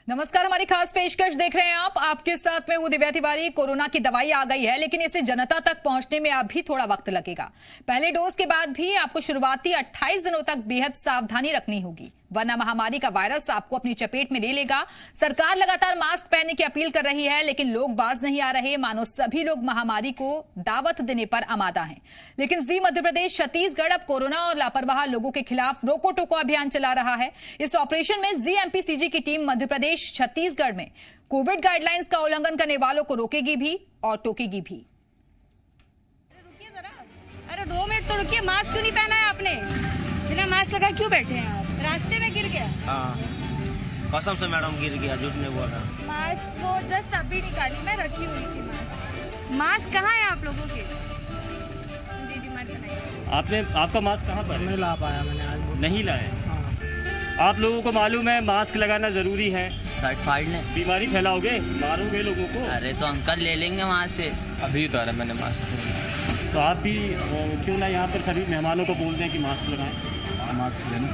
नमस्कार, हमारी खास पेशकश देख रहे हैं आप। आपके साथ में हूं दिव्या तिवारी। कोरोना की दवाई आ गई है, लेकिन इसे जनता तक पहुंचने में अभी थोड़ा वक्त लगेगा। पहले डोज के बाद भी आपको शुरुआती 28 दिनों तक बेहद सावधानी रखनी होगी, वरना महामारी का वायरस आपको अपनी चपेट में ले लेगा। सरकार लगातार मास्क पहनने की अपील कर रही है, लेकिन लोग बाज नहीं आ रहे, मानो सभी लोग महामारी को दावत देने पर आमादा हैं। लेकिन जी मध्य प्रदेश छत्तीसगढ़ अब कोरोना और लापरवाह लोगों के खिलाफ रोको टोको अभियान चला रहा है। इस ऑपरेशन में जी एमपीसीजी की टीम मध्य प्रदेश छत्तीसगढ़ में कोविड गाइडलाइंस का उल्लंघन करने वालों को रोकेगी भी और टोकेगी भी। रुकिए जरा, अरे 2 मिनट तो रुकिए। मास्क क्यों नहीं पहना है आपने? बिना मास्क लगाए क्यों बैठे हैं आप? रास्ते में गिर गया? हाँ, कसम से मैडम गिर गया, झूठ नहीं बोल रहा। मास्क वो जस्ट अभी निकाली, मैं रखी हुई थी मास्क। मास्क कहाँ है आप लोगों के? दीदी मत बनाइए। आपका मास्क कहाँ पर? नहीं ला पाया मैंने आज। नहीं लाए। हाँ। आप लोगों को मालूम है मास्क लगाना जरूरी है। शर्ट फाड़ लें, बीमारी फैलाओगे, मारोगे लोगों को। अरे तो अंकल ले लेंगे वहाँ से। अभी उतारा मैंने मास्क। तो आप भी क्यों ना यहाँ पर सभी मेहमानों को बोल दें कि मास्क लगाएं। मास्क लेना।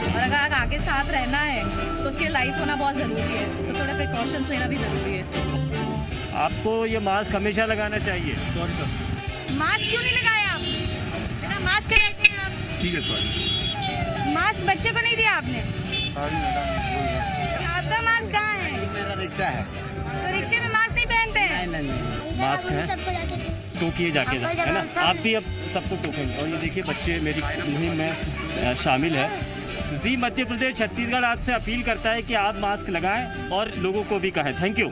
और अगर आगे साथ रहना है तो उसके लाइफ होना बहुत ज़रूरी है, तो थोड़े प्रिकॉशंस लेना भी ज़रूरी है। आपको ये मास्क हमेशा लगाना चाहिए। मास्क क्यों नहीं लगाया आप? बिना मास्क के रहते हैं आप। ठीक है सॉरी। मास्क बच्चे को नहीं दिया आपने? आपका मास्क कहाँ है? मेरा रिक्शा है। तो रिक्शे में मास्क नहीं पहनते हैं? नहीं। मास्क है, टोकिए जाके, है ना। आप भी अब सबको टोकेंगे। और ये देखिए बच्चे मेरी मुहिम में शामिल है। जी मध्य प्रदेश छत्तीसगढ़ आपसे अपील करता है कि आप मास्क लगाएं और लोगों को भी कहें। Thank you.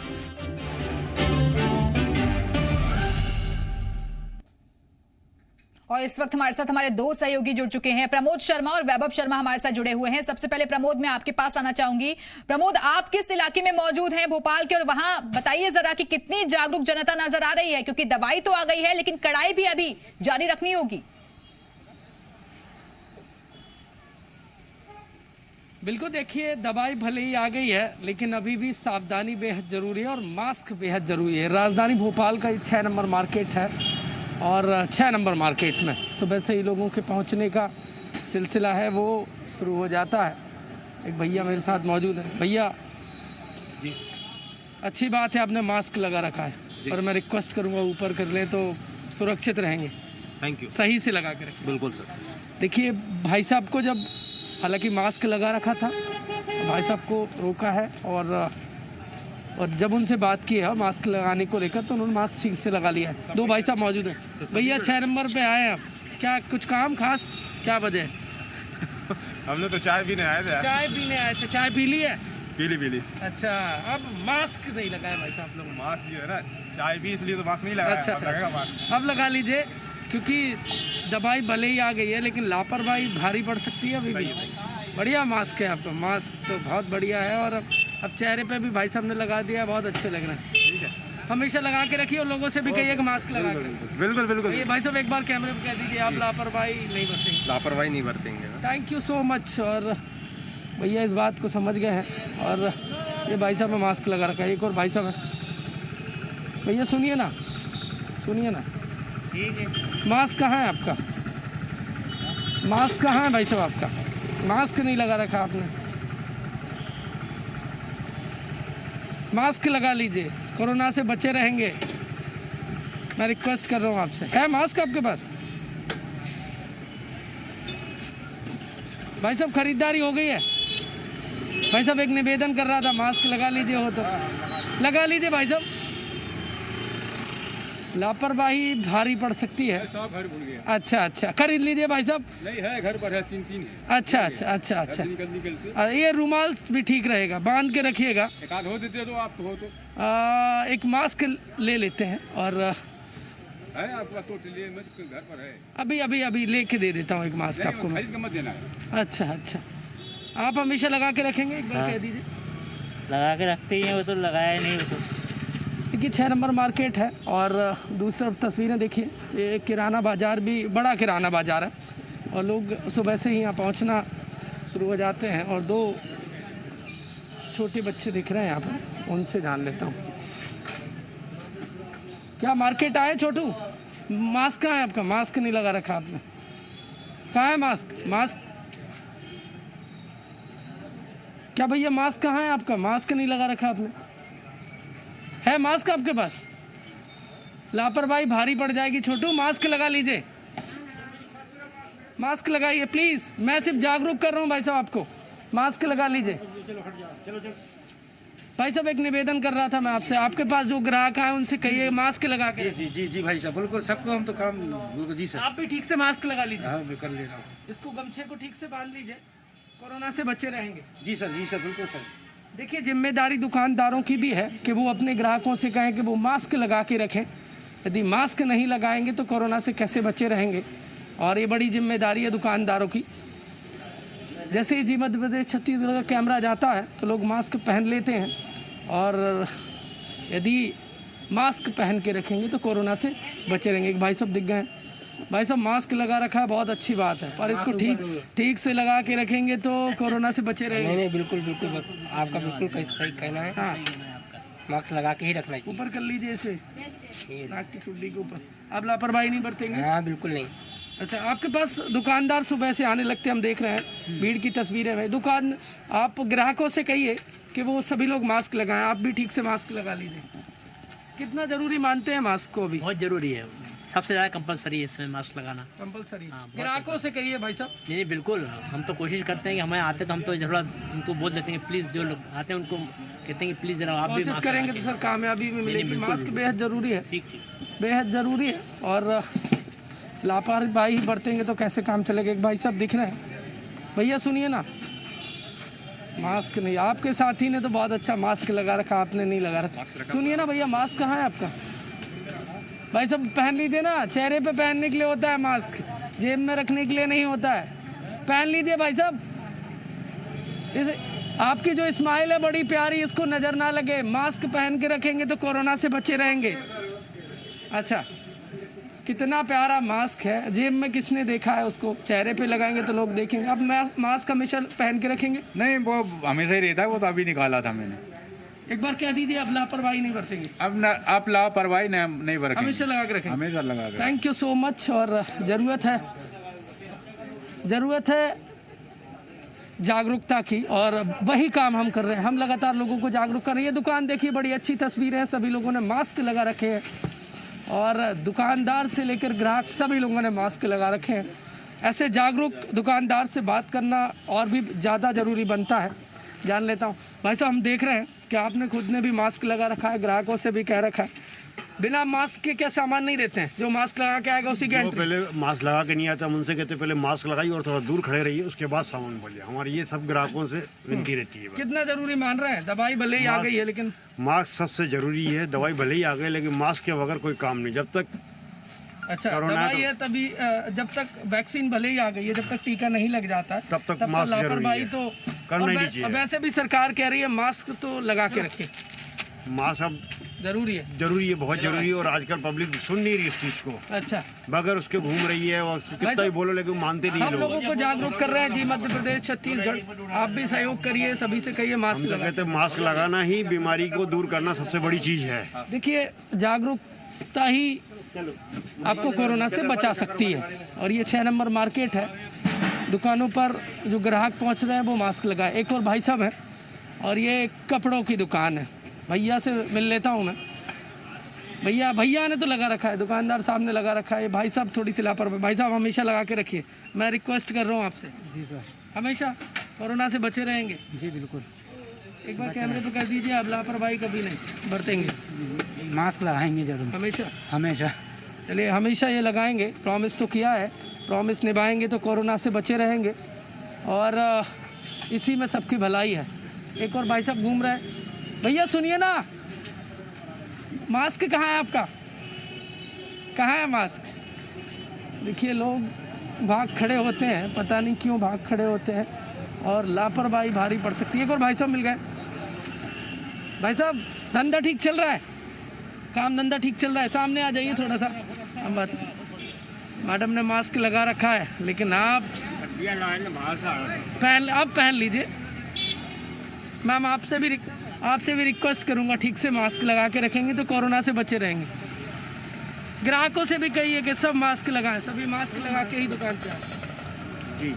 और इस वक्त हमारे साथ हमारे दो सहयोगी जुड़ चुके हैं, प्रमोद शर्मा और वैभव शर्मा हमारे साथ जुड़े हुए हैं। सबसे पहले प्रमोद, मैं आपके पास आना चाहूंगी। प्रमोद, आप किस इलाके में मौजूद हैं भोपाल के, और वहां बताइए जरा कि कितनी जागरूक जनता नजर आ रही है, क्योंकि दवाई तो आ गई है लेकिन कड़ाई भी अभी जारी रखनी होगी। बिल्कुल, देखिए दवाई भले ही आ गई है लेकिन अभी भी सावधानी बेहद ज़रूरी है और मास्क बेहद ज़रूरी है। राजधानी भोपाल का 6 नंबर मार्केट है और 6 नंबर मार्केट में सुबह से ही लोगों के पहुंचने का सिलसिला है वो शुरू हो जाता है। एक भैया मेरे साथ मौजूद है। भैया जी, अच्छी बात है आपने मास्क लगा रखा है, और मैं रिक्वेस्ट करूंगा ऊपर कर लें तो सुरक्षित रहेंगे। Thank you. सही से लगा के रखें। बिल्कुल सर। देखिए भाई साहब को जब हालांकि मास्क लगा रखा था, भाई साहब को रोका है और जब उनसे बात की है मास्क लगाने को लेकर तो उन्होंने मास्क ठीक से लगा लिया है। 2 भाई साहब मौजूद हैं। भैया 6 नंबर पे आए हैं आप, क्या कुछ काम खास, क्या वजह? हमने तो चाय पीने आए थे। चाय पीने आए थे। चाय पी ली है? पीली। अच्छा, अब मास्क नहीं लगाया भाई साहब लोग? मास्क जो है ना, चाय पी इसलिए तो मास्क नहीं लगाया। अच्छा, अब लगेगा मास्क। अब लगा लीजिए, क्योंकि दवाई भले ही आ गई है लेकिन लापरवाही भारी पड़ सकती है अभी भी। बढ़िया मास्क है आपका, मास्क तो बहुत बढ़िया है, और अब चेहरे पे भी भाई साहब ने लगा दिया, बहुत अच्छे लग रहे हैं। ठीक है, हमेशा लगा के रखिए और लोगों से भी कहिए कि मास्क लगा के रखिए। बिल्कुल। ये भाई साहब एक बार कैमरे पे कह दीजिए आप लापरवाही नहीं बरतेंगे। लापरवाही नहीं बरतेंगे। Thank you so much. और भैया इस बात को समझ गए हैं, और ये भाई साहब ने मास्क लगा रखा है। एक और भाई साहब है। भैया सुनिए ना। ठीक है। मास्क कहाँ है आपका? मास्क कहाँ है भाई साहब आपका? मास्क नहीं लगा रखा आपने। मास्क लगा लीजिए, कोरोना से बचे रहेंगे। मैं रिक्वेस्ट कर रहा हूँ आपसे। है मास्क आपके पास? भाई साहब खरीदारी हो गई है? भाई साहब एक निवेदन कर रहा था, मास्क लगा लीजिए, हो तो लगा लीजिए भाई साहब। लापरवाही भारी पड़ सकती है। सब घर भूल गया। अच्छा, खरीद लीजिए भाई साहब। नहीं है, घर पर है, 3 है। अच्छा। निकल से ये रुमाल भी ठीक रहेगा, बांध के रखिएगा। एक आध हो देते तो आप हो तो एक मास्क ले लेते हैं, और है आपका तो लिए मत, घर पर है। अभी लेके दे देता हूँ एक मास्क आपको मैं। खरीद के मत देना है। अच्छा, आप हमेशा लगा के रखेंगे? एक बार कह दीजिए। लगा के रखते ही हैं, वो तो लगाया नहीं। वो तो देखिए 6 नंबर मार्केट है, और दूसरी तरफ तस्वीरें देखिए, ये किराना बाज़ार भी बड़ा किराना बाज़ार है, और लोग सुबह से ही यहाँ पहुँचना शुरू हो जाते हैं। और 2 छोटे बच्चे दिख रहे हैं यहाँ पर, उनसे जान लेता हूँ। क्या मार्केट आए छोटू? मास्क कहाँ है आपका? मास्क नहीं लगा रखा आपने। कहाँ है मास्क? क्या भैया मास्क कहाँ है आपका? मास्क नहीं लगा रखा आपने? है मास्क आपके पास? लापरवाही भारी पड़ जाएगी छोटू, मास्क लगा लीजिए, मास्क लगाइए प्लीज। मैं सिर्फ जागरूक कर रहा हूँ भाई साहब आपको, मास्क लगा लीजिए। भाई साहब एक निवेदन कर रहा था मैं आपसे, आपके पास जो ग्राहक आए उनसे कहिए मास्क लगा के। जी जी जी भाई साहब, बिल्कुल सबको हम तो काम बिल्कुल जी सर। आप भी ठीक से मास्क लगा लीजिए। हाँ मैं कर ले रहा हूँ। इसको गमछे को ठीक से बांध लीजिए, कोरोना से बचे रहेंगे। जी सर बिल्कुल सर। देखिए जिम्मेदारी दुकानदारों की भी है कि वो अपने ग्राहकों से कहें कि वो मास्क लगा के रखें। यदि मास्क नहीं लगाएंगे तो कोरोना से कैसे बचे रहेंगे, और ये बड़ी जिम्मेदारी है दुकानदारों की। जैसे ही जी मध्य प्रदेश छत्तीसगढ़ का कैमरा जाता है तो लोग मास्क पहन लेते हैं, और यदि मास्क पहन के रखेंगे तो कोरोना से बचे रहेंगे। एक भाई साहब दिख गए, भाई साहब मास्क लगा रखा है, बहुत अच्छी बात है, पर इसको ठीक से लगा के रखेंगे तो कोरोना से बचे रहेंगे। नहीं बिल्कुल आपका बिल्कुल सही कहना है। हाँ मास्क लगा के ही रखना चाहिए। ऊपर कर लीजिए इसे, नाक की चुड्डी के ऊपर। आप लापरवाही नहीं बरतेंगे? हाँ बिल्कुल नहीं। अच्छा, आपके पास दुकानदार सुबह से आने लगते हम देख रहे हैं, भीड़ की तस्वीरें हैं। दुकान आप ग्राहकों से कहिए कि वो सभी लोग मास्क लगाएं, आप भी ठीक से मास्क लगा लीजिए। कितना जरूरी मानते हैं मास्क को? भी बहुत जरूरी है, सबसे ज़्यादा कंपलसरी है इसमें मास्क लगाना। कंपलसरी? हाँ, ग्राहकों से कहिए भाई साहब। जी बिल्कुल, हम तो कोशिश करते हैं कि हमें आते तो हम तो थोड़ा उनको बोल देते हैं कि प्लीज़, जो लोग आते हैं उनको कहते हैं कि प्लीज़ जरा आप भी कोशिश करेंगे तो सर कामयाबी भी मिलेगी। मास्क बेहद ज़रूरी है, ठीक बेहद ज़रूरी है, और लापरवाही बरतेंगे तो कैसे काम चलेगा। एक भाई साहब दिख रहे हैं, भैया सुनिए ना, मास्क नहीं, आपके साथी ने तो बहुत अच्छा मास्क लगा रखा, आपने नहीं लगा रखा। सुनिए ना भैया, मास्क कहाँ है आपका? भाई साहब पहन लीजिए ना, चेहरे पे पहनने के लिए होता है मास्क, जेब में रखने के लिए नहीं होता है। पहन लीजिए भाई साहब, इस आपकी जो स्माइल है बड़ी प्यारी, इसको नज़र ना लगे। मास्क पहन के रखेंगे तो कोरोना से बचे रहेंगे। अच्छा, कितना प्यारा मास्क है, जेब में किसने देखा है उसको? चेहरे पे लगाएंगे तो लोग देखेंगे। अब मास्क हमेशा पहन के रखेंगे? नहीं वो हमेशा ही रहता है, वो तो अभी निकाला था मैंने। एक बार कह दीजिए, अब लापरवाही नहीं बरतेंगे। अब आप लापरवाही नहीं बरतेंगे, हमेशा लगा के रखेंगे। हमेशा लगा के। Thank you so much. और ज़रूरत है जागरूकता की, और वही काम हम कर रहे हैं। हम लगातार लोगों को जागरूक कर रहे हैं। ये दुकान देखिए, बड़ी अच्छी तस्वीर है, सभी लोगों ने मास्क लगा रखे हैं, और दुकानदार से लेकर ग्राहक सभी लोगों ने मास्क लगा रखे हैं। ऐसे जागरूक दुकानदार से बात करना और भी ज़्यादा ज़रूरी बनता है। जान लेता हूँ भाई साहब, हम देख रहे हैं कि आपने खुद ने भी मास्क लगा रखा है, ग्राहकों से भी कह रखा है। बिना मास्क के क्या सामान नहीं रहते हैं? जो मास्क लगा के आएगा उसी के एंट्री। पहले मास्क लगा के नहीं आता, हम उनसे कहते पहले मास्क लगाइए और थोड़ा दूर खड़े रहिए, उसके बाद सामान बढ़िए। हमारी ये सब ग्राहकों से विनती रहती है। कितना जरूरी मान रहे हैं? दवाई भले ही आ गई है, लेकिन मास्क सबसे जरूरी है। दवाई भले ही आ गई, लेकिन मास्क के बगैर कोई काम नहीं। जब तक अच्छा दवाई है तभी, जब तक वैक्सीन भले ही आ गई है, जब तक टीका नहीं लग जाता तब तक मास्क लापरवाही तो करना ही चाहिए। वैसे भी सरकार कह रही है मास्क तो लगा के रखे। मास्क अब जरूरी है, बहुत जरूरी है, और आजकल पब्लिक सुन नहीं रही इस चीज को। अच्छा, बगैर उसके घूम रही है, और कितना ही बोलो लेकिन मानते नहीं हम लोग। लोगों को जागरूक कर रहे हैं जी मध्य प्रदेश छत्तीसगढ़। आप भी सहयोग करिए, सभी से कहिए मास्क हम तो लगाएं। कहते हैं मास्क लगाना ही बीमारी को दूर करना सबसे बड़ी चीज है। देखिए जागरूकता ही आपको कोरोना से बचा सकती है। और ये 6 नंबर मार्केट है, दुकानों पर जो ग्राहक पहुंच रहे हैं वो मास्क लगाए। एक और भाई साहब हैं, और ये कपड़ों की दुकान है, भैया से मिल लेता हूँ मैं। भैया ने तो लगा रखा है, दुकानदार साहब ने लगा रखा है, भाई साहब थोड़ी सी लापरवाही। भाई साहब हमेशा लगा के रखिए, मैं रिक्वेस्ट कर रहा हूँ आपसे। जी सर, हमेशा कोरोना से बचे रहेंगे। जी बिल्कुल। एक बार कैमरे पे कर दीजिए, आप लापरवाही कभी नहीं बरतेंगे। मास्क लगाएंगे जरूर, हमेशा हमेशा। चलिए, हमेशा ये लगाएंगे, प्रॉमिस तो किया है, प्रॉमिस निभाएंगे तो कोरोना से बचे रहेंगे, और इसी में सबकी भलाई है। एक और भाई साहब घूम रहे हैं, भैया सुनिए ना, मास्क कहाँ है आपका? कहाँ है मास्क? देखिए लोग भाग खड़े होते हैं, पता नहीं क्यों भाग खड़े होते हैं, और लापरवाही भारी पड़ सकती है। एक और भाई साहब मिल गए। भाई साहब धंधा ठीक चल रहा है? काम धंधा ठीक चल रहा है? सामने आ जाइए थोड़ा सा, हम बात। मैडम ने मास्क लगा रखा है, लेकिन आप पहन लीजिए। मैम आपसे भी रिक्वेस्ट करूंगा, ठीक से मास्क लगा के रखेंगे तो कोरोना से बचे रहेंगे। ग्राहकों से भी कहिए कि सब मास्क लगाएं, सभी मास्क लगा के ही दुकान पे आए। जी।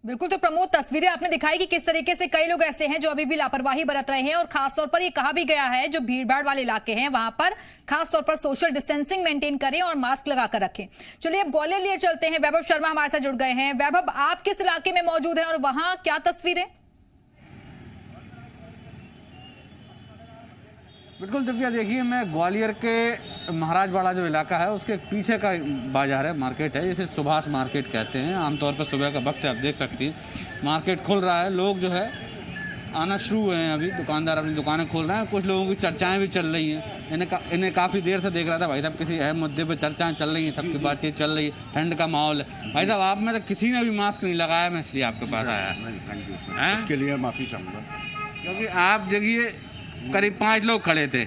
बिल्कुल, तो प्रमोद, तस्वीरें आपने दिखाई कि किस तरीके से कई लोग ऐसे हैं जो अभी भी लापरवाही बरत रहे हैं, और खासतौर पर ये कहा भी गया है जो भीड़भाड़ वाले इलाके हैं वहां पर खासतौर पर सोशल डिस्टेंसिंग मेंटेन करें और मास्क लगाकर रखें। चलिए अब ग्वालियर लिए चलते हैं। वैभव शर्मा हमारे साथ जुड़ गए हैं। वैभव, आप किस इलाके में मौजूद हैं और वहां क्या तस्वीरें? बिल्कुल दिव्या, देखिए मैं ग्वालियर के महाराजवाड़ा जो इलाका है उसके पीछे का बाजार है, मार्केट है, जिसे सुभाष मार्केट कहते हैं। आमतौर पर सुबह का वक्त है, आप देख सकती हैं मार्केट खुल रहा है, लोग जो है आना शुरू हुए हैं, अभी दुकानदार अपनी दुकानें खोल रहे हैं। कुछ लोगों की चर्चाएं भी चल रही हैं। इन्हें काफ़ी देर से देख रहा था भाई साहब, किसी अहम मुद्दे पर चर्चाएं चल रही हैं, सबकी बातचीत चल रही है, ठंड का माहौल है। भाई साहब, आप में तो किसी ने भी मास्क नहीं लगाया, मैं इसलिए आपके पास आया। थैंक यू, इसके लिए माफ़ी चाहूँगा, क्योंकि आप देखिए करीब 5 लोग खड़े थे।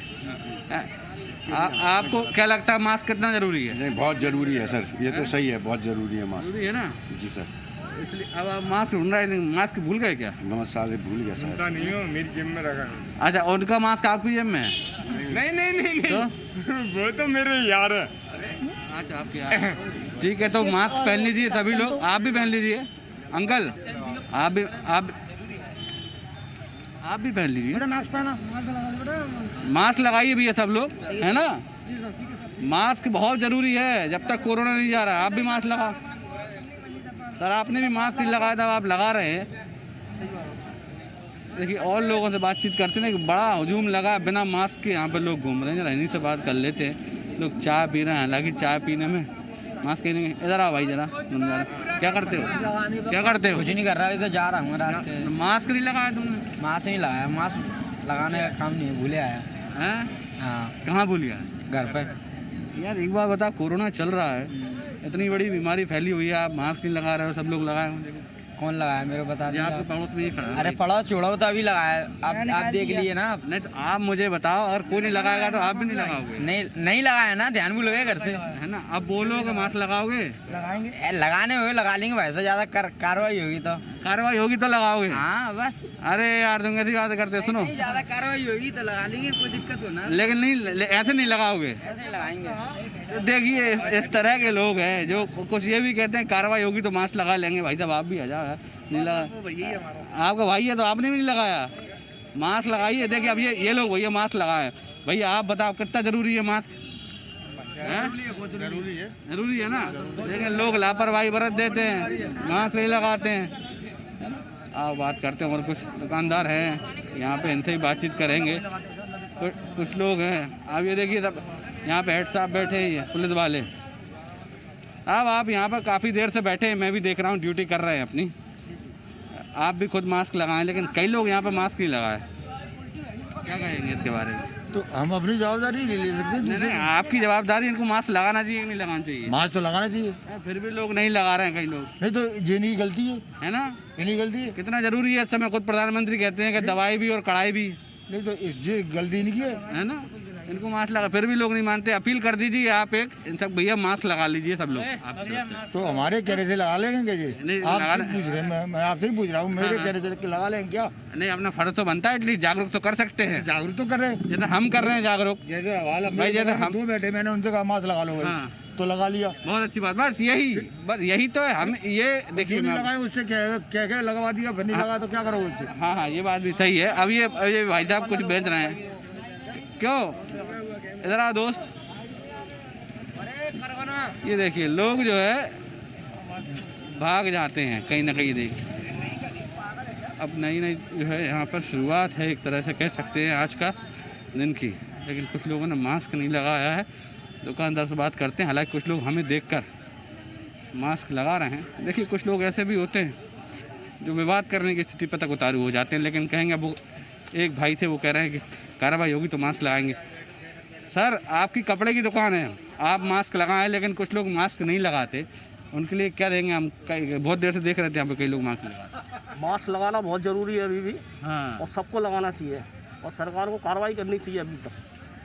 आपको क्या लगता है मास्क कितना जरूरी है? नहीं, बहुत ज़रूरी है सर, ये तो सही है, बहुत ज़रूरी है मास्क। जरूरी है ना? जी सर। इसलिए अब आप मास्क ढूंढ रहे हैं, मास्क भूल गए क्या? नमस्कार साल से भूल गया सर। नहीं हो, मेरी जेब में रखा है। अच्छा, उनका मास्क आपकी जेब में है? नहीं नहीं नहीं तो? वो तो मेरे यार है। अच्छा, आपके यार। ठीक है, तो मास्क पहन लीजिए सभी लोग, आप भी पहन लीजिए। अंकल, आप भी पहन लीजिए, मास्क लगाइए भैया सब लोग, है ना? मास्क बहुत ज़रूरी है, जब तक कोरोना नहीं जा रहा। आप भी मास्क लगाओ सर, आपने भी मास्क नहीं लगाया था, आप लगा रहे हैं। देखिए और लोगों से बातचीत करते हैं कि बड़ा हजूम लगा, बिना मास्क के यहाँ पर लोग घूम रहे हैं। जरा इन्हीं से बात कर लेते हैं। लोग चाय पी रहे हैं, हालांकि चाय पीने में मास्क नहीं। इधर आओ भाई जरा, क्या करते हो? क्या करते हो? कुछ नहीं कर रहा, अभी तो जा रहा हूँ रास्ते। मास्क नहीं लगाया तुमने? मास्क नहीं लगाया, मास्क लगाने का काम नहीं है, भूले आया। हैं? हाँ। कहाँ भूल गया? घर पे। यार एक बात बता, कोरोना चल रहा है, इतनी बड़ी बीमारी फैली हुई है, आप मास्क नहीं लगा रहे हो, सब लोग लगाए होंगे। कौन लगाया मेरे को बता दीजिए। आपके पड़ोस में ये खड़ा है। अरे पड़ोस छोड़ो, तो अभी लगाया, आप देख लिए ना। नहीं तो आप मुझे बताओ, और कोई नहीं लगाएगा तो आप भी नहीं लगाओगे? नहीं लगाया ना, ध्यान भूल गए घर से, है ना? अब बोलोगे मास्क लगाओगे? लगाएंगे, लगाने हुए लगा लेंगे, वैसे ज्यादा कार्रवाई होगी तो। कार्रवाई होगी तो लगाओगे? हाँ बस। अरे यार तुम ऐसी बात करते हो, सुनो, ज्यादा कार्रवाई होगी तो लगा लेंगे, कोई दिक्कत हो ना। लेकिन नहीं, ऐसे नहीं लगाओगे? ऐसे ही लगाएंगे। तो देखिए इस तरह के लोग हैं जो कुछ ये भी कहते हैं कार्रवाई होगी तो मास्क लगा लेंगे। भाई साहब, आप भी आ जाओ, नहीं लगा, आपका भाई है तो आपने भी नहीं लगाया। मास्क लगाइए। देखिए अब ये लोग भैया मास्क लगाए। भैया आप बताओ कितना जरूरी है मास्क? जरूरी है ना? लेकिन लोग लापरवाही बरत देते हैं, मास्क नहीं लगाते हैं। आप बात करते हैं, और कुछ दुकानदार हैं यहाँ पे, इनसे ही बातचीत करेंगे। कुछ लोग हैं, आप ये देखिए सब यहाँ पे हेड साहब बैठे हैं, पुलिस वाले। अब आप यहाँ पर काफ़ी देर से बैठे हैं, मैं भी देख रहा हूँ, ड्यूटी कर रहे हैं अपनी। आप भी खुद मास्क लगाएं, लेकिन कई लोग यहाँ पर मास्क नहीं लगाए। क्या कहेंगे इसके बारे में? तो हम अपनी जवाबदारी नहीं ले सकते। नहीं, आपकी जवाबदारी, इनको मास्क लगाना चाहिए कि नहीं लगाना चाहिए? मास्क तो लगाना चाहिए, फिर भी लोग नहीं लगा रहे हैं, कई लोग। नहीं तो ये इनकी गलती है ना? इनकी गलती है। कितना जरूरी है इस समय, खुद प्रधानमंत्री कहते हैं कि दवाई भी और कड़ाई भी। नहीं तो ये गलती इनकी है ना? इनको मास्क लगा, फिर भी लोग नहीं मानते। अपील कर दीजिए आप एक, इन सब भैया मास्क लगा लीजिए सब लोग। तो हमारे कहने से लगा लेंगे जी? आप पूछ रहे हैं, मैं आपसे ही पूछ रहा हूँ, मेरे कहने से लगा लेंगे क्या? नहीं, अपना फर्ज तो बनता है, एटलीस्ट जागरूक तो कर सकते हैं। जागरूक तो कर रहे हैं, जैसे हम कर रहे हैं जागरूक। जैसे हम दो बैठे, मैंने उनसे कहा मास्क लगा लो, तो लगा लिया। बहुत अच्छी बात, बस यही तो है। हम ये देखिए लगाए, उससे क्या लगवा दिया, फिर नहीं लगा तो क्या करोगे उससे? हाँ, ये बात भी सही है। अब ये भाई साहब कुछ बेच रहे हैं, क्यों? इधर आ दोस्त, ये देखिए लोग जो है भाग जाते हैं कहीं ना कहीं। देखिए अब नई जो है यहाँ पर शुरुआत है, एक तरह से कह सकते हैं आज का दिन की। लेकिन कुछ लोगों ने मास्क नहीं लगाया है। दुकानदार से बात करते हैं, हालांकि कुछ लोग हमें देखकर मास्क लगा रहे हैं। देखिए कुछ लोग ऐसे भी होते हैं जो विवाद करने की स्थिति पर तक उतारू हो जाते हैं, लेकिन कहेंगे अब एक भाई थे, वो कह रहे हैं कि कार्रवाई होगी तो मास्क लगाएंगे। सर, आपकी कपड़े की दुकान है, आप मास्क लगाएं, लेकिन कुछ लोग मास्क नहीं लगाते, उनके लिए क्या देंगे? हम बहुत देर से देख रहे थे यहाँ पे कई लोग मास्क लगाते। मास्क लगाना बहुत ज़रूरी है अभी भी। हाँ, और सबको लगाना चाहिए, और सरकार को कार्रवाई करनी चाहिए अभी तक।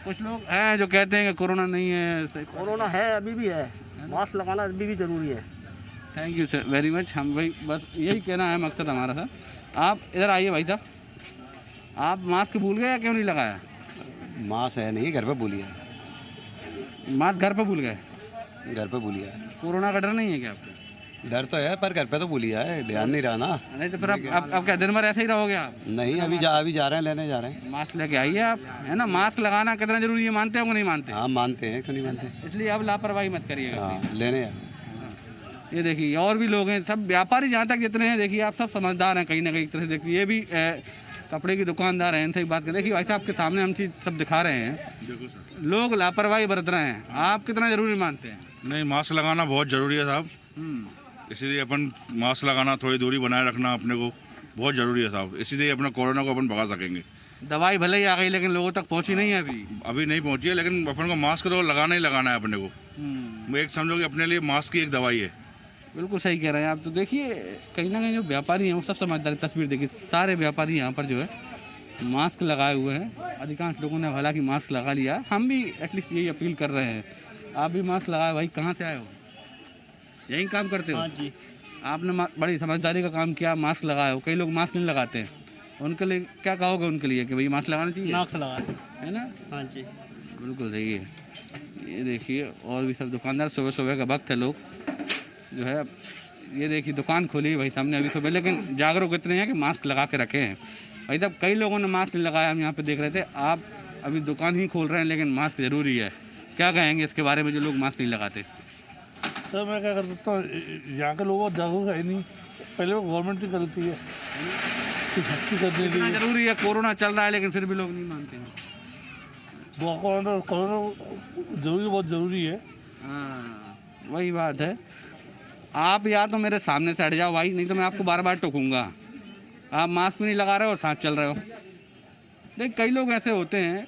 कुछ लोग हैं जो कहते हैं कि कोरोना नहीं है। कोरोना है, अभी भी है, मास्क लगाना अभी भी ज़रूरी है। Thank you sir very much. हम भाई बस यही कहना है मकसद हमारा सर। आप इधर आइए भाई साहब, आप मास्क भूल गए या क्यों नहीं लगाया? मास्क है नहीं, घर पे भूल गया। मास्क घर पे भूल गए? घर पे भूल गया। कोरोना का डर नहीं है क्या आपको? डर तो है पर घर पे तो बोलिया है, ध्यान नहीं रहा ना। नहीं तो फिर अब क्या दिन भर ऐसे ही रहोगे आप? नहीं, अभी जा रहे हैं, लेने जा रहे हैं। मास्क लेके आइए आप, है ना। मास्क लगाना कितना जरूरी है, मानते हो कि नहीं मानते? हाँ मानते हैं, क्यों नहीं मानते। इसलिए अब लापरवाही मत करिएगा। हाँ लेने ये देखिए और भी लोग हैं, सब व्यापारी जहाँ तक जितने हैं देखिए आप सब समझदार हैं कहीं ना कहीं तरह से। देखिए ये भी कपड़े की दुकानदार हैं, इनसे बात करें। देखिए भाई साहब के सामने हम चीज़ सब दिखा रहे हैं, लोग लापरवाही बरत रहे हैं। आप कितना जरूरी मानते हैं? नहीं, मास्क लगाना बहुत ज़रूरी है साहब, इसीलिए अपन मास्क लगाना, थोड़ी दूरी बनाए रखना अपने को बहुत ज़रूरी है साहब, इसीलिए अपना कोरोना को अपन भगा सकेंगे। दवाई भले ही आ गई लेकिन लोगों तक पहुंची नहीं है अभी नहीं पहुंची है, लेकिन अपन को मास्क तो लगाना ही लगाना है अपने को। एक समझो कि अपने लिए मास्क की एक दवाई है। बिल्कुल सही कह रहे हैं आप। तो देखिए कहीं ना कहीं जो व्यापारी हैं वो सब समझदारी। तस्वीर देखिए, सारे व्यापारी यहाँ पर जो है मास्क लगाए हुए हैं। अधिकांश लोगों ने हालांकि मास्क लगा लिया, हम भी एटलीस्ट यही अपील कर रहे हैं आप भी मास्क लगाए। भाई कहाँ से आए हो? यही काम करते हो? हाँ जी। आपने बड़ी समझदारी का काम किया, मास्क लगाए हो। कई लोग मास्क नहीं लगाते हैं, उनके लिए क्या कहोगे उनके लिए कि भाई मास्क लगाना चाहिए? मास्क लगा है ना। हाँ जी बिल्कुल सही है। ये देखिए और भी सब दुकानदार, सुबह सुबह का वक्त है, लोग जो है ये देखिए दुकान खोली है भाई सामने अभी सुबह, लेकिन जागरूक इतने हैं कि मास्क लगा के रखे हैं। भाई साहब कई लोगों ने मास्क नहीं लगाया, हम यहाँ पे देख रहे थे। आप अभी दुकान ही खोल रहे हैं लेकिन मास्क ज़रूरी है, क्या कहेंगे इसके बारे में जो लोग मास्क नहीं लगाते? तो मैं क्या कर सकता हूँ, यहाँ के लोगों को जागरूक है नहीं, पहले वो गवर्नमेंट ही करती है कितना जरूरी है। कोरोना चल रहा है लेकिन फिर भी लोग नहीं मानते हैं। कोरोना जरूरी, बहुत ज़रूरी है। हाँ वही बात है। आप या तो मेरे सामने से हट जाओ भाई, नहीं तो मैं आपको बार बार टोकूंगा। आप मास्क भी नहीं लगा रहे हो और साथ चल रहे हो। देख कई लोग ऐसे होते हैं,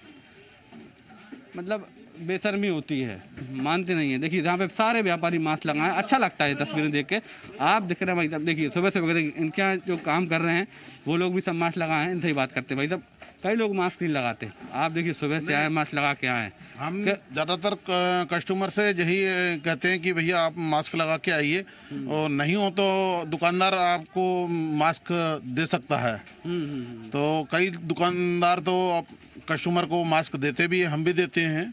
मतलब बेशर्मी होती है, मानते नहीं है। देखिए जहाँ पे सारे व्यापारी मास्क लगाए, अच्छा लगता है तस्वीरें देख के। आप दिख रहे हैं भाई साहब, देखिए सुबह सुबह इनके यहाँ जो काम कर रहे हैं वो लोग भी सब मास्क लगाए हैं, इनसे ही बात करते हैं। भाई साहब कई लोग मास्क नहीं लगाते, आप देखिए सुबह से आए मास्क लगा के आए। हम ज़्यादातर कस्टमर से यही कहते हैं कि भैया आप मास्क लगा के आइए, और नहीं हो तो दुकानदार आपको मास्क दे सकता है। तो कई दुकानदार तो कस्टमर को मास्क देते भी, हम भी देते हैं।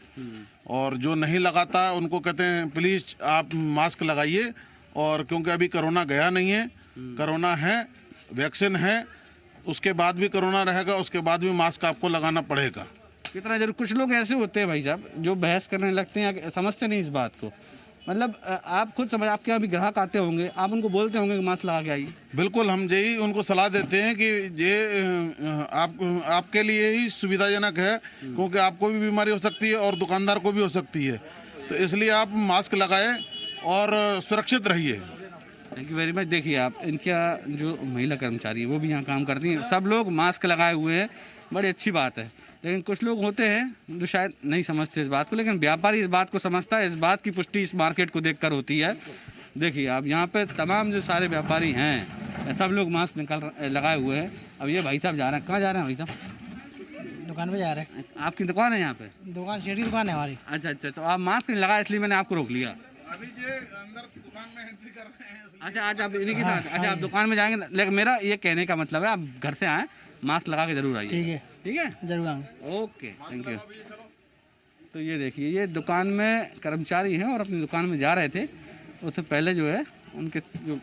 और जो नहीं लगाता उनको कहते हैं प्लीज़ आप मास्क लगाइए, और क्योंकि अभी कोरोना गया नहीं है, कोरोना है, वैक्सीन है, उसके बाद भी कोरोना रहेगा, उसके बाद भी मास्क आपको लगाना पड़ेगा। कितना जरूर। कुछ लोग ऐसे होते हैं भाई साहब जो बहस करने लगते हैं, समझते नहीं इस बात को। मतलब आप खुद समझ, आपके यहाँ भी ग्राहक आते होंगे, आप उनको बोलते होंगे कि मास्क लगा के आइए। बिल्कुल, हम यही उनको सलाह देते हैं कि ये आपके लिए ही सुविधाजनक है, क्योंकि आपको भी बीमारी हो सकती है और दुकानदार को भी हो सकती है, तो इसलिए आप मास्क लगाएं और सुरक्षित रहिए। Thank you very much. देखिए आप इनका जो महिला कर्मचारी है वो भी यहाँ काम करती हैं, सब लोग मास्क लगाए हुए हैं, बड़ी अच्छी बात है। लेकिन कुछ लोग होते हैं जो शायद नहीं समझते इस बात को, लेकिन व्यापारी इस बात को समझता है। इस बात की पुष्टि इस मार्केट को देखकर होती है। देखिए आप यहाँ पे तमाम जो सारे व्यापारी हैं सब लोग मास्क लगाए हुए हैं। अब ये भाई साहब जा रहे हैं, कहाँ जा रहे हैं भाई साहब? दुकान पे जा रहे हैं। आपकी दुकान है यहाँ पे? दुकान शेड की दुकान है हमारी। अच्छा अच्छा, तो आप मास्क नहीं लगाए इसलिए मैंने आपको रोक लिया। अभी ये अंदर दुकान में एंट्री कर रहे हैं। अच्छा आज आप इन्हीं के साथ? अच्छा आप दुकान में जाएंगे, लेकिन मेरा ये कहने का मतलब है आप घर से आए मास्क लगा के जरूर आइए। ठीक है, ठीक है, जरूर आऊँगा। Okay thank you. तो ये देखिए ये दुकान में कर्मचारी हैं और अपनी दुकान में जा रहे थे। उससे पहले जो है उनके जो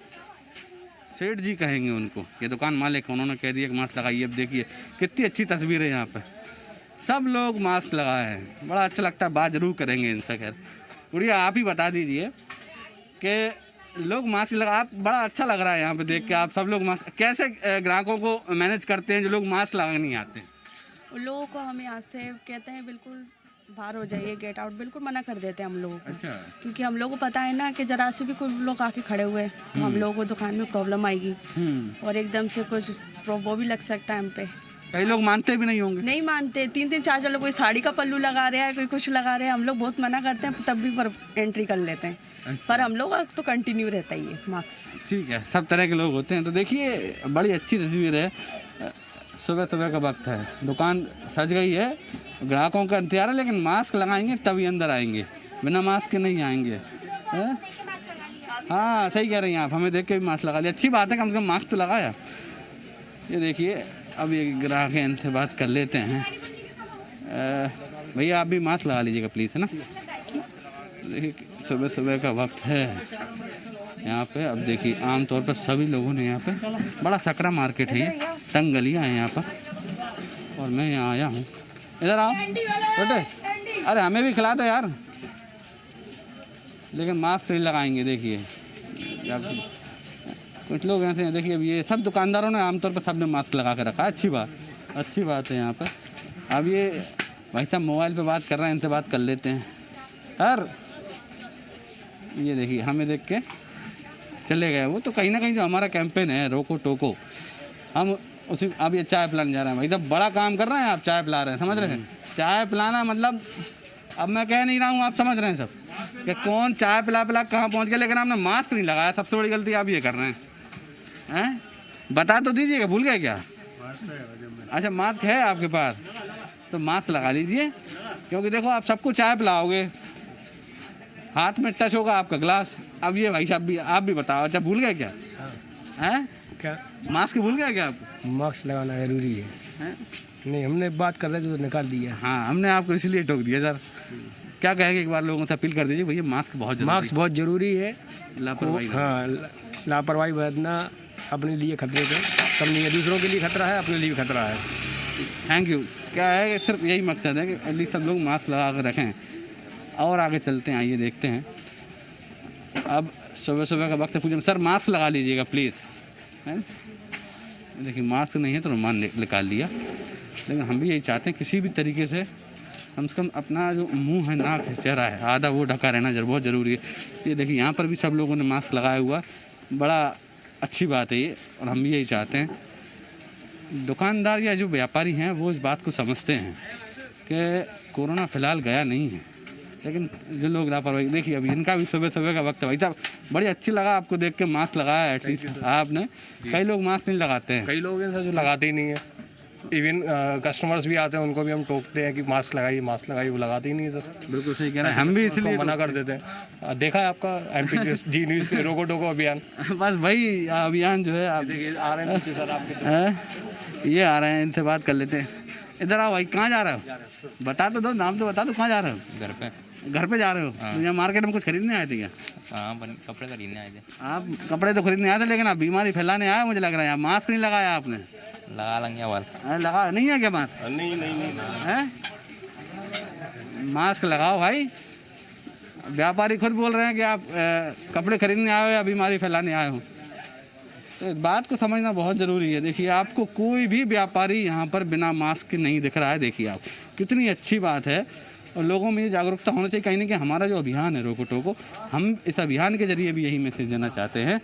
सेठ जी कहेंगे उनको, ये दुकान मालिक है, उन्होंने कह दिया कि मास्क लगाइए। अब देखिए कितनी अच्छी तस्वीर है यहाँ पे, सब लोग मास्क लगाए हैं, बड़ा अच्छा लगता है। बात जरूर करेंगे इनसे। खैर गुड़िया आप ही बता दीजिए कि लोग मास्क लगा, आप बड़ा अच्छा लग रहा है यहाँ पे देख के। आप सब लोग मास्क कैसे ग्राहकों को मैनेज करते हैं जो लोग मास्क लगाने नहीं आते? उन लोगों को हम यहाँ से कहते हैं बिल्कुल बाहर हो जाइए, गेट आउट, बिल्कुल मना कर देते हैं हम लोगों को। अच्छा। क्योंकि हम लोगों को पता है ना कि जरा से भी कोई लोग आके खड़े हुए तो हम लोगों को दुकान में प्रॉब्लम आएगी और एकदम से कुछ वो भी लग सकता है हम पे। कई लोग मानते भी नहीं होंगे। नहीं मानते, 3-3 4 लोग कोई साड़ी का पल्लू लगा रहा है, कोई कुछ लगा रहे हैं, हम लोग बहुत मना करते हैं तब भी पर एंट्री कर लेते हैं। अच्छा। पर हम लोग तो कंटिन्यू रहता ही है मास्क। ठीक है, सब तरह के लोग होते हैं। तो देखिए बड़ी अच्छी तस्वीर है, सुबह सुबह का वक्त है, दुकान सज गई है, ग्राहकों का इंतजार है, लेकिन मास्क लगाएंगे तभी अंदर आएंगे, बिना मास्क के नहीं आएंगे। हाँ सही कह रही हैं आप, हमें देख के भी मास्क लगा लिया। अच्छी बात है, कम से कम मास्क तो लगाया। ये देखिए अब ये ग्राहक हैं, इनसे बात कर लेते हैं। भैया आप भी मास्क लगा लीजिएगा प्लीज़, है ना। देखिए सुबह सुबह का वक्त है, यहाँ पे। अब देखिए आमतौर पर सभी लोगों ने यहाँ पे, बड़ा सकरा मार्केट है ये, तंग गलियाँ हैं यहाँ पर और मैं यहाँ आया हूँ। इधर आओ बेटे, अरे हमें भी खिला दो यार, लेकिन मास्क नहीं लगाएंगे। देखिए कुछ लोग ऐसे हैं, देखिए अब ये सब दुकानदारों ने आमतौर पर सबने मास्क लगा के रखा है, अच्छी बात है यहाँ पर। अब ये भाई साहब मोबाइल पे बात कर रहे हैं, इनसे बात कर लेते हैं। सर ये देखिए हमें देख के चले गए, वो तो कहीं ना कहीं जो हमारा कैंपेन है रोको टोको, हम उसी अब ये चाय पिलाने जा रहे हैं। भाई साहब बड़ा काम कर रहे हैं आप, चाय पिला रहे हैं, समझ रहे हैं? चाय पिलाना मतलब, अब मैं कह नहीं रहा हूँ, आप समझ रहे हैं सब कि कौन चाय पिला कहाँ पहुँच गया, लेकिन आपने मास्क नहीं लगाया, सबसे बड़ी गलती आप ये कर रहे हैं। बता तो दीजिएगा, भूल गए क्या? अच्छा मास्क है आपके पास, तो मास्क लगा लीजिए, क्योंकि देखो आप सबको चाय पिलाओगे, हाथ में टच होगा आपका गिलास। अब ये भाई साहब भी, आप भी बताओ, अच्छा भूल गए क्या? हैं क्या मास्क भूल गया क्या आप? मास्क लगाना जरूरी है? नहीं, हमने बात कर रहे थे तो निकाल दिया। हाँ, हमने आपको इसलिए टोक दिया सर। क्या कहेंगे, एक बार लोगों से अपील कर दीजिए भैया, मास्क बहुत जरूरी है। लापरवाही, हाँ लापरवाही बरतना अपने लिए खतरे का कम नहीं है, दूसरों के लिए खतरा है, अपने लिए खतरा है। Thank you. क्या है कि सिर्फ यही मकसद है कि एटलीस्ट सब लोग मास्क लगा कर रखें। और आगे चलते हैं, आइए देखते हैं। अब सुबह का वक्त है, पूछे सर मास्क लगा लीजिएगा प्लीज़, है? देखिए मास्क नहीं है तो रुमाल निकाल लिया, लेकिन हम भी यही चाहते हैं किसी भी तरीके से कम अपना जो मुंह है, नाक है, चेहरा है, आधा वो ढका रहना बहुत ज़रूरी है। ये देखिए यहाँ पर भी सब लोगों ने मास्क लगाया हुआ, बड़ा अच्छी बात है ये, और हम भी यही चाहते हैं। दुकानदार या जो व्यापारी हैं वो इस बात को समझते हैं कि कोरोना फ़िलहाल गया नहीं है, लेकिन जो लोग लापरवाही, देखिए अभी इनका भी सुबह का वक्त है। भाई साहब बड़ी अच्छी लगा आपको देख के, मास्क लगाया एटलीस्ट आपने। कई लोग मास्क नहीं लगाते हैं, कई लोग हैं जो लगाते ही नहीं है। इवन कस्टमर्स भी आते हैं, उनको भी हम टोकते हैं कि मास्क लगाइए, वो लगाते ही नहीं है सर। बिल्कुल सही कह रहे हैं, हम भी इसलिए मना कर देते हैं। देखा है आपका MP न्यूज़ पे रोको टोको अभियान, बस वही अभियान जो है। आप देखिए आ रहे हैं पीछे सर आपके, ये आ रहे हैं, इनसे बात कर लेते हैं। इधर आओ भाई, कहाँ जा रहे हो? बता तो दो, नाम तो बता दो, कहाँ जा रहे हो? घर पे जा रहे हो? तो यहाँ मार्केट में कुछ खरीदने आए थे क्या? हाँ, कपड़े खरीदने आए थे। आप कपड़े तो खरीदने आए थे, लेकिन आप बीमारी फैलाने आए मुझे लग रहा है। मास्क नहीं लगाया आपने? लगा लेंगे बार। लगा नहीं है क्या मास्क? नहीं है, मास्क लगाओ भाई। व्यापारी खुद बोल रहे हैं कि आप कपड़े खरीदने आए हो या बीमारी फैलाने आए हो, तो इस बात को समझना बहुत ज़रूरी है। देखिए आपको कोई भी व्यापारी यहाँ पर बिना मास्क के नहीं दिख रहा है। देखिए आप, कितनी अच्छी बात है, और लोगों में ये जागरूकता होना चाहिए कहीं ना कहीं। हमारा जो अभियान है रोको टोको, हम इस अभियान के जरिए भी यही मैसेज देना चाहते हैं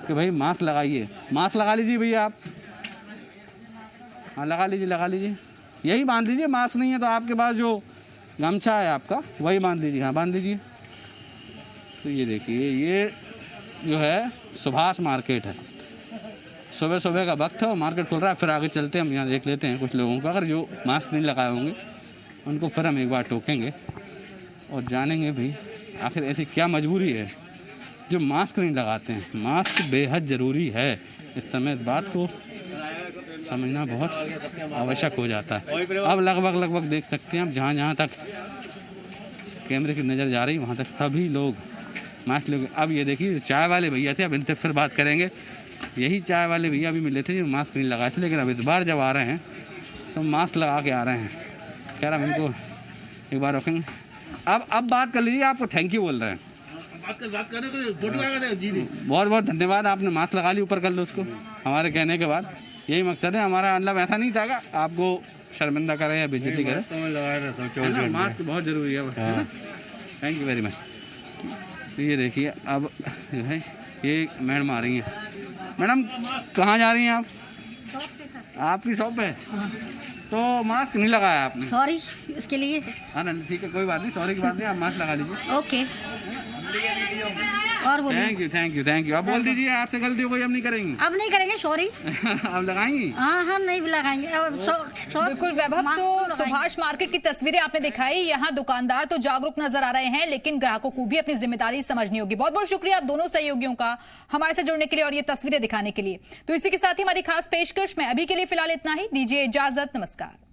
कि भाई मास्क लगाइए। मास्क लगा लीजिए भैया आप, हाँ लगा लीजिए, यही बांध लीजिए। मास्क नहीं है तो आपके पास जो गमछा है आपका, वही बांध लीजिए, हाँ बांध लीजिए। तो ये देखिए, ये जो है सुभाष मार्केट है, सुबह का वक्त है और मार्केट खुल रहा है। फिर आगे चलते हैं, हम यहाँ देख लेते हैं कुछ लोगों का, अगर जो मास्क नहीं लगाए होंगे उनको फिर हम एक बार टोकेंगे और जानेंगे भाई आखिर ऐसी क्या मजबूरी है जो मास्क नहीं लगाते हैं। मास्क बेहद ज़रूरी है इस समय, इस बात को समझना बहुत आवश्यक हो जाता है। अब लगभग देख सकते हैं, अब जहाँ तक कैमरे की नज़र जा रही वहाँ तक सभी लोग मास्क लगे। अब ये देखिए चाय वाले भैया थे, अब इनसे फिर बात करेंगे। यही चाय वाले भैया भी मिले थे जो मास्क नहीं लगाए थे, लेकिन अब इस बार जब आ रहे हैं तो मास्क लगा के आ रहे हैं। कह रहा हम इनको एक बार रखेंगे। अब बात कर लीजिए, आपको थैंक यू बोल रहे हैं। बहुत बहुत धन्यवाद, आपने मास्क लगा ली, ऊपर कर लो उसको हमारे कहने के बाद। यही मकसद है हमारा, मतलब ऐसा नहीं था कि आपको शर्मिंदा करें या बेइज्जती करें। मास्क बहुत ज़रूरी है। Thank you very much. तो ये देखिए अब जो है ये मैडम आ रही हैं। मैडम कहाँ जा रही हैं आप? आपकी शॉप है? तो मास्क नहीं लगाया आपने? सॉरी इसके लिए। हाँ ना, ठीक है, कोई बात नहीं, सॉरी की बात नहीं, आप मास्क लगा लीजिए। ओके, और बोलिए। Thank you. अब बोल दीजिए, आपसे गलती हो गई, अब नहीं करेंगे। अब नहीं करेंगे, सॉरी। अब लगाएंगी? हाँ नहीं लगाएंगे। बिल्कुल वैभव, तो सुभाष मार्केट की तस्वीरें आपने दिखाई। यहाँ दुकानदार तो जागरूक नजर आ रहे हैं, लेकिन ग्राहकों को भी अपनी जिम्मेदारी समझनी होगी। बहुत बहुत शुक्रिया आप दोनों सहयोगियों का हमारे से जुड़ने के लिए और ये तस्वीरें दिखाने के लिए। तो इसी के साथ ही हमारी खास पेशकश में अभी के लिए फिलहाल इतना ही। दीजिए इजाजत, नमस्कार।